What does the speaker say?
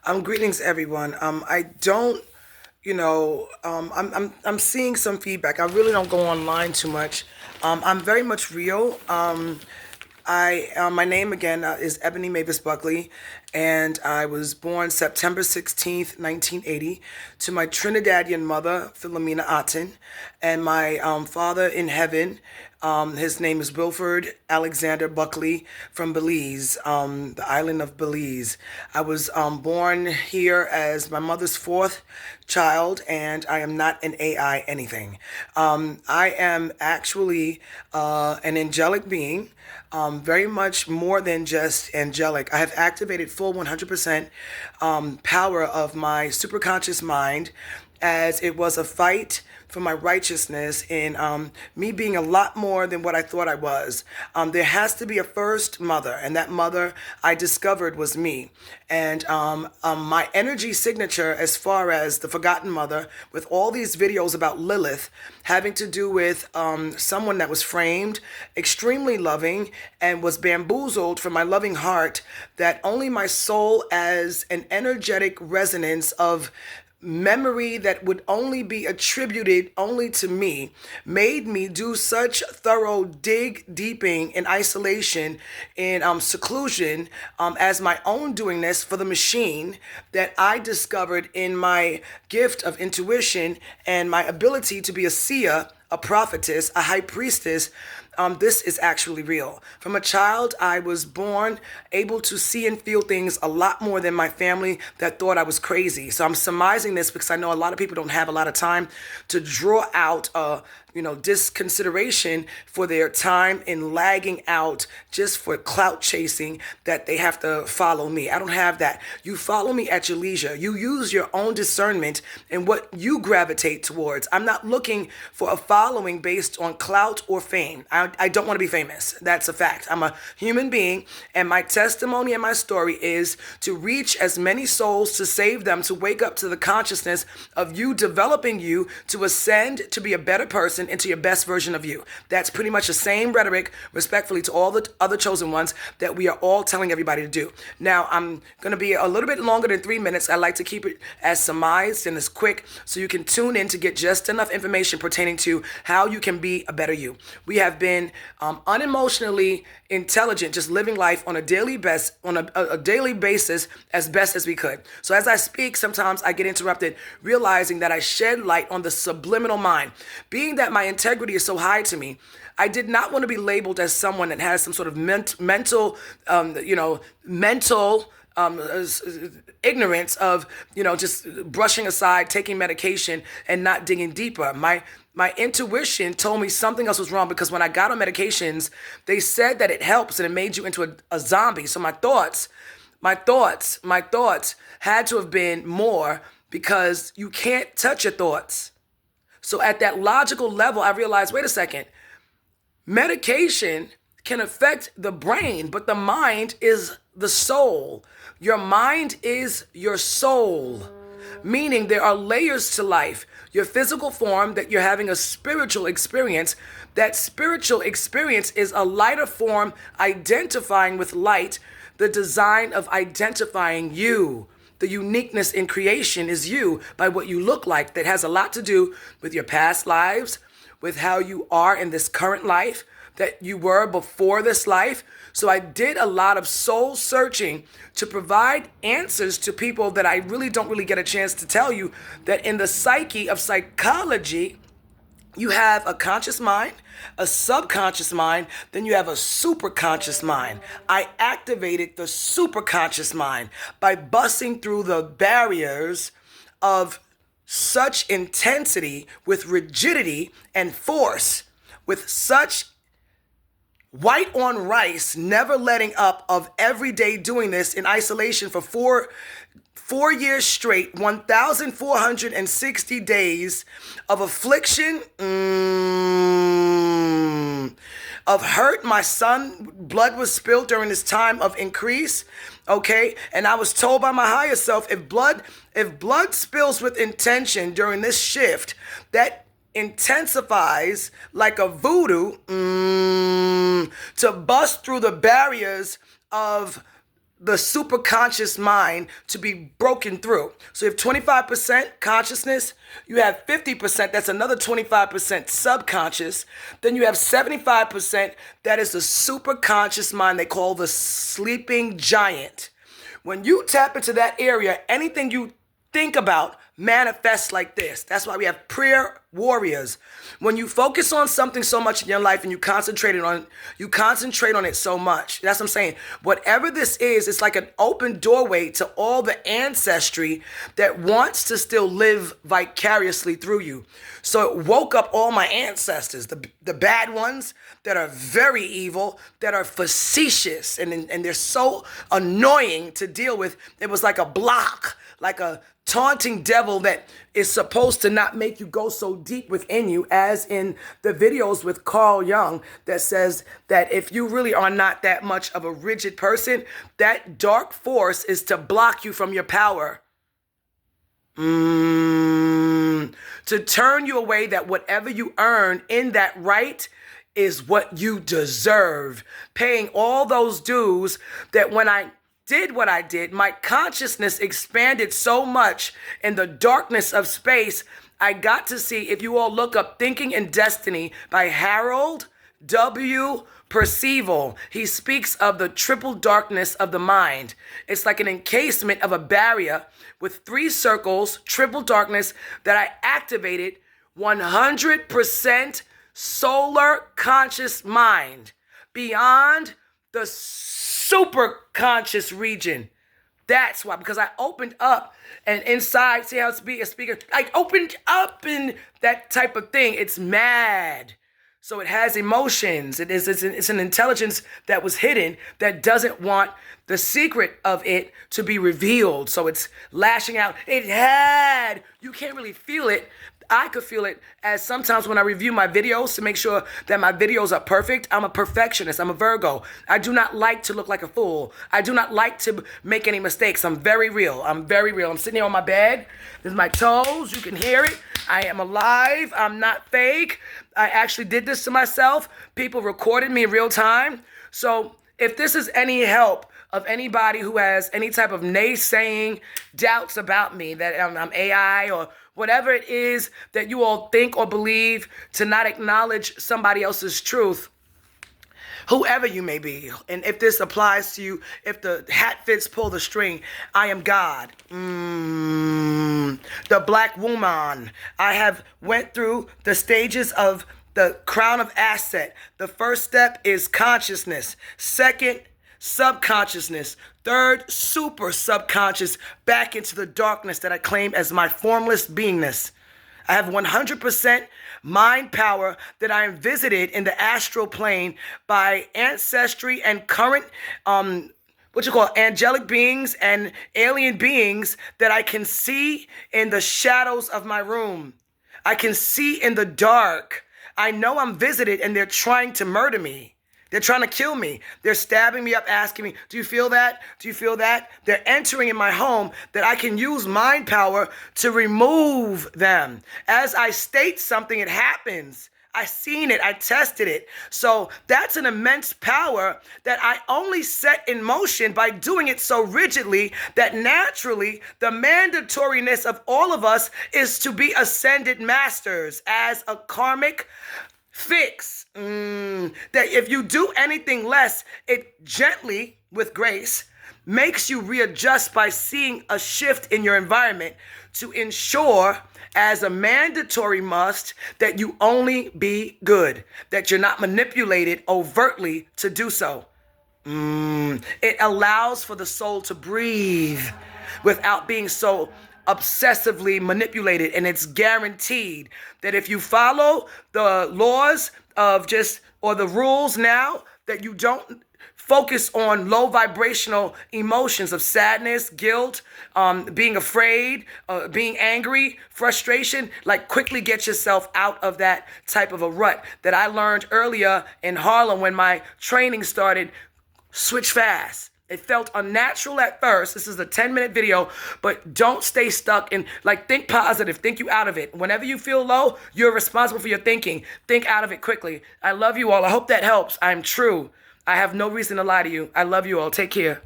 Greetings, everyone. I don't, I'm seeing some feedback. I really don't go online too much. I'm very much real. My name again is Ebony Mavis Buckley, and I was born September 16th, 1980, to my Trinidadian mother, Philomena Aten, and my father in heaven. His name is Wilford Alexander Buckley from Belize, the island of Belize. I was born here as my mother's fourth child, and I am not an AI anything. I am actually an angelic being, very much more than just angelic. I have activated full 100% power of my superconscious mind as it was a fight for my righteousness in me being a lot more than what I thought I was. There has to be a first mother, and that mother I discovered was me. And my energy signature, as far as the forgotten mother, with all these videos about Lilith, having to do with someone that was framed, extremely loving, and was bamboozled from my loving heart, that only my soul, as an energetic resonance of memory that would only be attributed only to me, made me do such thorough dig deeping in isolation, in seclusion, as my own doingness for the machine, that I discovered in my gift of intuition and my ability to be a seer, a prophetess, a high priestess. This is actually real. From a child, I was born able to see and feel things a lot more than my family that thought I was crazy. So I'm surmising this because I know a lot of people don't have a lot of time to draw out disconsideration for their time in lagging out just for clout chasing, that they have to follow me. I don't have that. You follow me at your leisure. You use your own discernment and what you gravitate towards. I'm not looking for a following based on clout or fame. I don't want to be famous. That's a fact. I'm a human being, and my testimony and my story is to reach as many souls, to save them, to wake up to the consciousness of you, developing you to ascend, to be a better person, into your best version of you. That's pretty much the same rhetoric, respectfully to all the other chosen ones, that we are all telling everybody to do. Now, I'm going to be a little bit longer than 3 minutes. I like to keep it as surmised and as quick so you can tune in to get just enough information pertaining to how you can be a better you. We have been unemotionally intelligent, just living life on a daily daily basis as best as we could. So as I speak, sometimes I get interrupted, realizing that I shed light on the subliminal mind. Being that my integrity is so high to me, I did not want to be labeled as someone that has some sort of mental, mental ignorance of, just brushing aside, taking medication and not digging deeper. My intuition told me something else was wrong, because when I got on medications, they said that it helps and it made you into a zombie. So my thoughts had to have been more, because you can't touch your thoughts. So at that logical level, I realized, wait a second, medication can affect the brain, but the mind is the soul. Your mind is your soul, meaning there are layers to life. Your physical form, that you're having a spiritual experience. That spiritual experience is a lighter form identifying with light, the design of identifying you. The uniqueness in creation is you, by what you look like. That has a lot to do with your past lives, with how you are in this current life, that you were before this life. So I did a lot of soul searching to provide answers to people that I really don't really get a chance to tell you, that in the psyche of psychology, you have a conscious mind, a subconscious mind, then you have a superconscious mind. I activated the superconscious mind by busting through the barriers of such intensity, with rigidity and force, with such white on rice, never letting up, of every day doing this in isolation for four years straight, 1,460 days of affliction, of hurt. My son, blood was spilled during this time of increase. Okay. And I was told by my higher self, if blood spills with intention during this shift, that intensifies like a voodoo, to bust through the barriers of the superconscious mind to be broken through. So you have 25% consciousness, you have 50%, that's another 25% subconscious, then you have 75% that is the superconscious mind they call the sleeping giant. When you tap into that area, anything you think about manifests like this. That's why we have prayer warriors. When you focus on something so much in your life and you concentrate on it so much. That's what I'm saying. Whatever this is, it's like an open doorway to all the ancestry that wants to still live vicariously through you. So it woke up all my ancestors, the bad ones that are very evil, that are facetious, and they're so annoying to deal with. It was like a block, like a taunting devil that is supposed to not make you go so deep within you, as in the videos with Carl Jung that says that if you really are not that much of a rigid person, that dark force is to block you from your power. To turn you away, that whatever you earn in that right is what you deserve. Paying all those dues that when I did what I did, my consciousness expanded so much in the darkness of space. I got to see, if you all look up Thinking in Destiny by Harold W. Percival, he speaks of the triple darkness of the mind. It's like an encasement of a barrier with 3 circles, triple darkness, that I activated 100% solar conscious mind beyond the super conscious region. That's why, because I opened up, and inside, see how it's a speaker, I opened up in that type of thing. It's mad. So it has emotions. It's an intelligence that was hidden that doesn't want the secret of it to be revealed. So it's lashing out. You can't really feel it. I could feel it, as sometimes when I review my videos to make sure that my videos are perfect. I'm a perfectionist. I'm a Virgo. I do not like to look like a fool. I do not like to make any mistakes. I'm very real. I'm sitting here on my bed. There's my toes. You can hear it. I am alive. I'm not fake. I actually did this to myself. People recorded me in real time. So if this is any help of anybody who has any type of naysaying doubts about me, that I'm AI or whatever it is that you all think or believe, to not acknowledge somebody else's truth, whoever you may be. And if this applies to you, if the hat fits, pull the string. I am God. The black woman. I have went through the stages of the crown of asset. The first step is consciousness. Second, subconsciousness. Third, super subconscious, back into the darkness that I claim as my formless beingness. I have 100% mind power that I am visited in the astral plane by ancestry and current, angelic beings and alien beings that I can see in the shadows of my room. I can see in the dark. I know I'm visited and they're trying to murder me. They're trying to kill me. They're stabbing me up, asking me, do you feel that? Do you feel that? They're entering in my home that I can use mind power to remove them. As I state something, it happens. I seen it. I tested it. So that's an immense power that I only set in motion by doing it so rigidly that naturally the mandatoriness of all of us is to be ascended masters as a karmic fix. That if you do anything less, it gently, with grace, makes you readjust by seeing a shift in your environment to ensure, as a mandatory must, that you only be good, that you're not manipulated overtly to do so. It allows for the soul to breathe without being so obsessively manipulated, and it's guaranteed that if you follow the laws of or the rules now, that you don't focus on low vibrational emotions of sadness, guilt, being afraid, being angry, frustration, like quickly get yourself out of that type of a rut that I learned earlier in Harlem when my training started. Switch fast. It felt unnatural at first. This is a 10-minute video, but don't stay stuck in, think positive, think you out of it. Whenever you feel low, you're responsible for your thinking. Think out of it quickly. I love you all. I hope that helps. I'm true. I have no reason to lie to you. I love you all. Take care.